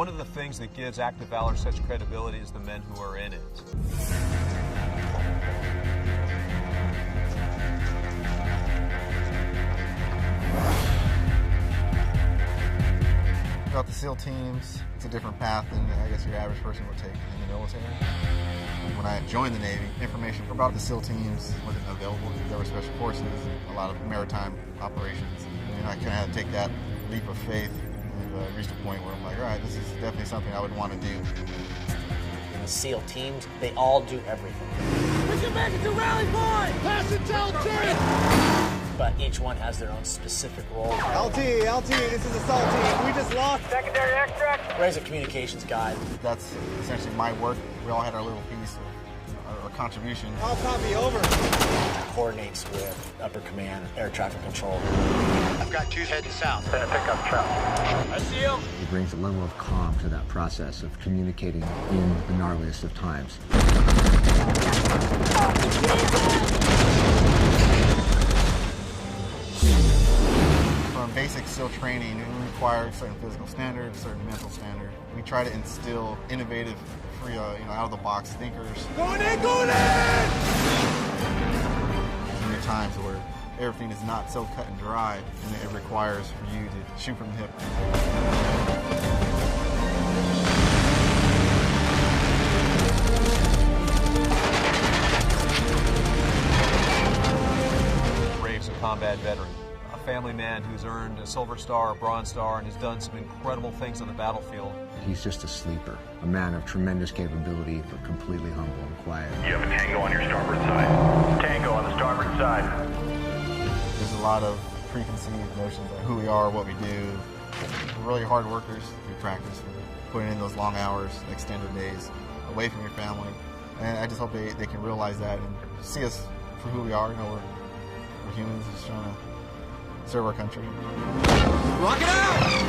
One of the things that gives active valor such credibility is the men who are in it. Throughout the SEAL teams, it's a different path than I guess your average person would take in the military. When I joined the Navy, information about the SEAL teams wasn't available. There were special forces, a lot of maritime operations, and I kind of had to take that leap of faith and reached a point where I'm like, all right, this is definitely something I would want to do. In the SEAL teams, they all do everything. We can make it to rally point! Pass it to LT! But each one has their own specific role. LT, this is Assault Team. We just lost secondary extract. Ray's a communications guy. That's essentially my work. We all had our little piece of our contribution. All copy, over. Coordinates with upper command, air traffic control. I've got 2 heading south. Then pick up truck. I see him. He brings a level of calm to that process of communicating in the gnarliest of times. From basic SEAL training, we require certain physical standards, certain mental standards. We try to instill innovative, free, out-of-the-box thinkers. Going in! There are times where everything is not so cut and dry, and it requires for you to shoot from the hip. Ray's a combat veteran, a family man who's earned a Silver Star, a Bronze Star, and has done some incredible things on the battlefield. He's just a sleeper, a man of tremendous capability, but completely humble and quiet. You have a tango on your starboard side. Tango on the starboard side. There's a lot of preconceived notions of who we are, what we do. We're really hard workers. We practice, we're putting in those long hours, extended days, away from your family. And I just hope they can realize that and see us for who we are. We're humans just trying to serve our country. Rock it out!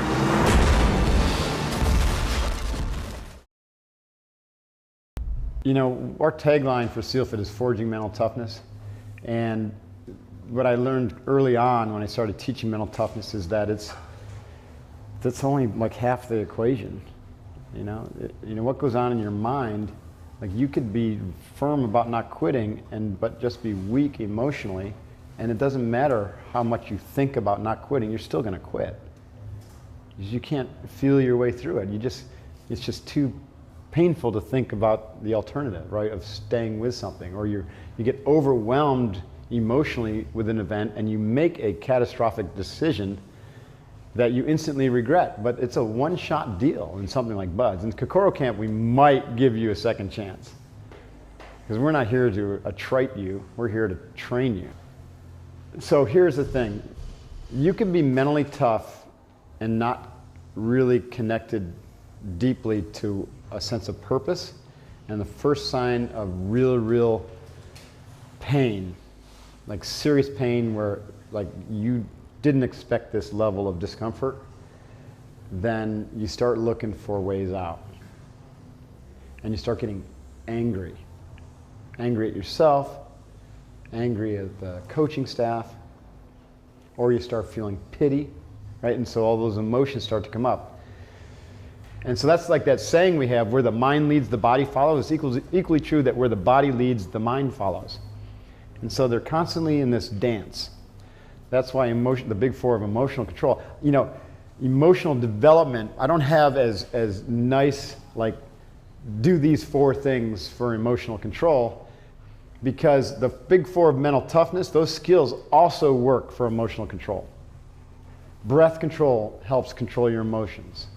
Our tagline for SEALFIT is Forging Mental Toughness. And what I learned early on when I started teaching mental toughness is that that's only like half the equation. What goes on in your mind, like you could be firm about not quitting but just be weak emotionally, and it doesn't matter how much you think about not quitting, you're still going to quit. You can't feel your way through it. It's just too painful to think about the alternative, right, of staying with something, or you get overwhelmed emotionally with an event and you make a catastrophic decision that you instantly regret, but it's a one-shot deal in something like BUD/S. In Kokoro Camp, we might give you a second chance, because we're not here to attrite you, we're here to train you. So here's the thing, you can be mentally tough and not really connected deeply to a sense of purpose, and the first sign of real pain, like serious pain where like you didn't expect this level of discomfort, then you start looking for ways out. And you start getting angry. Angry at yourself, angry at the coaching staff, or you start feeling pity, right? And so all those emotions start to come up. And so that's like that saying we have, where the mind leads, the body follows. It's equally true that where the body leads, the mind follows. And so they're constantly in this dance. That's why the big four of emotional control. Emotional development, I don't have as nice, like, do these 4 things for emotional control, because the big four of mental toughness, those skills also work for emotional control. Breath control helps control your emotions.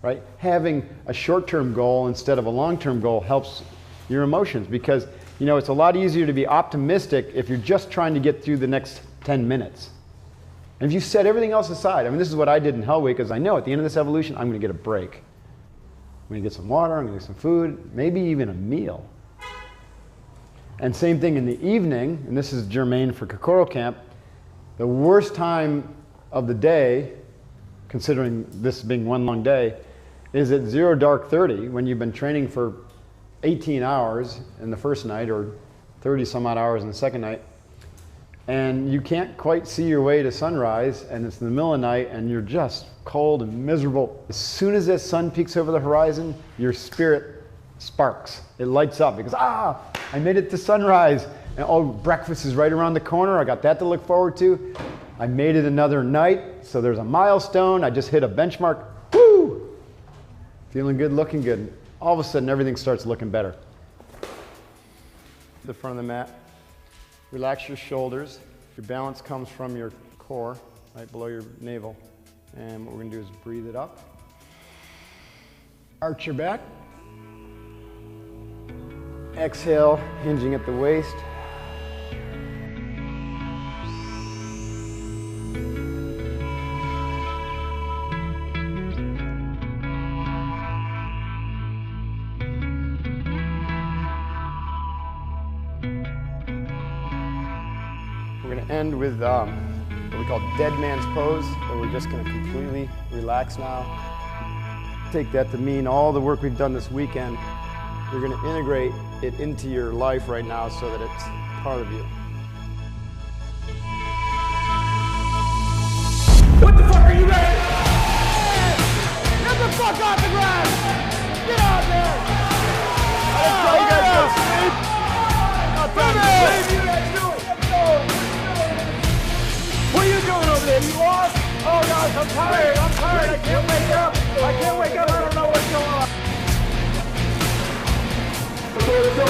Right? Having a short-term goal instead of a long-term goal helps your emotions, because it's a lot easier to be optimistic if you're just trying to get through the next 10 minutes. And if you set everything else aside, this is what I did in Hell Week, because I know at the end of this evolution, I'm going to get a break. I'm going to get some water, I'm going to get some food, maybe even a meal. And same thing in the evening, and this is germane for Kokoro Camp, the worst time of the day, considering this being one long day, is at 0 dark 30, when you've been training for 18 hours in the first night or 30 some odd hours in the second night. and you can't quite see your way to sunrise, and it's in the middle of the night, and you're just cold and miserable. As soon as that sun peeks over the horizon, your spirit sparks. It lights up because, I made it to sunrise. And oh, breakfast is right around the corner. I got that to look forward to. I made it another night, so there's a milestone. I just hit a benchmark. Woo! Feeling good, looking good. All of a sudden, everything starts looking better. The front of the mat. Relax your shoulders. Your balance comes from your core, right below your navel. And what we're gonna do is breathe it up. Arch your back. Exhale, hinging at the waist. We're going to end with what we call dead man's pose, where we're just going to completely relax now. Take that to mean all the work we've done this weekend, you're going to integrate it into your life right now so that it's part of you. What the fuck are you ready? Get the fuck off the ground! Get out there! Let's go, you guys go sleep! Not time to sleep, you guys do it! Let's go! What are you doing over there? You lost? Oh guys, I'm tired, I can't wake up! I don't know what's going on! Let's go!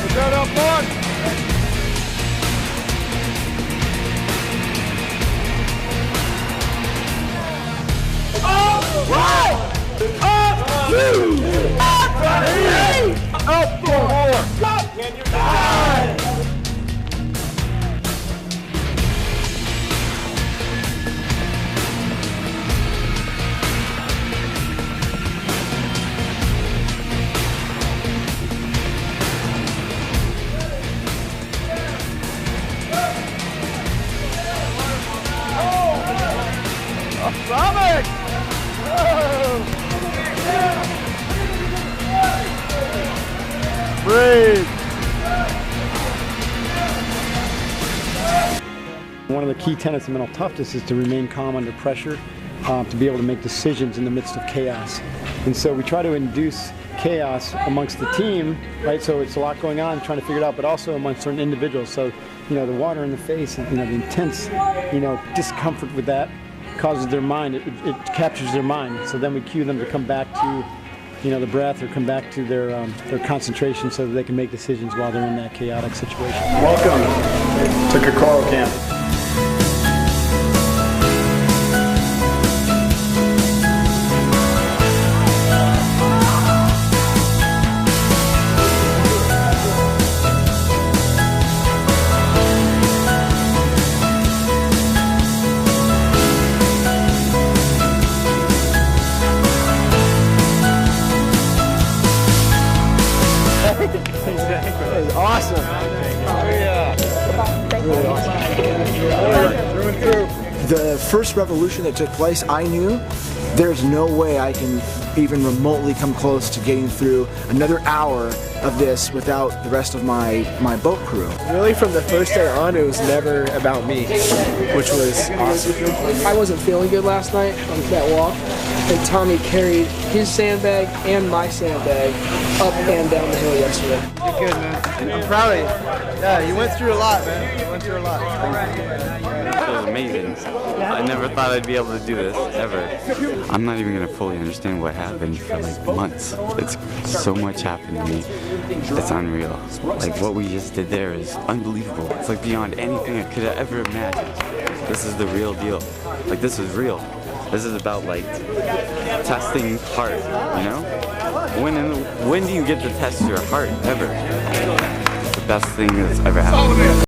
Get up, boy! Up! Right! Up! Two! Up! Three! Up! Four! Up! Can you die? Stomach! Breathe. One of the key tenets of mental toughness is to remain calm under pressure, to be able to make decisions in the midst of chaos. And so we try to induce chaos amongst the team, right? So it's a lot going on, trying to figure it out, but also amongst certain individuals. So, you know, the water in the face, and, you know, the intense, you know, discomfort with that causes their mind, it captures their mind. So then we cue them to come back to, you know, the breath, or come back to their concentration so that they can make decisions while they're in that chaotic situation. Welcome to Kokoro Camp. Awesome. The first revolution that took place, I knew there's no way I can even remotely come close to getting through another hour of this without the rest of my boat crew. Really, from the first day on, it was never about me, which was awesome. I wasn't feeling good last night on that walk, and Tommy carried his sandbag and my sandbag up and down the hill yesterday. You're good, man. I'm proud of you. Yeah, you went through a lot, man. You went through a lot. It was amazing. I never thought I'd be able to do this, ever. I'm not even going to fully understand what happened for like months. It's so much happened to me. It's unreal. Like what we just did there is unbelievable. It's like beyond anything I could have ever imagined. This is the real deal. Like this is real. This is about like testing heart, you know? When do you get to test your heart ever? It's the best thing that's ever happened.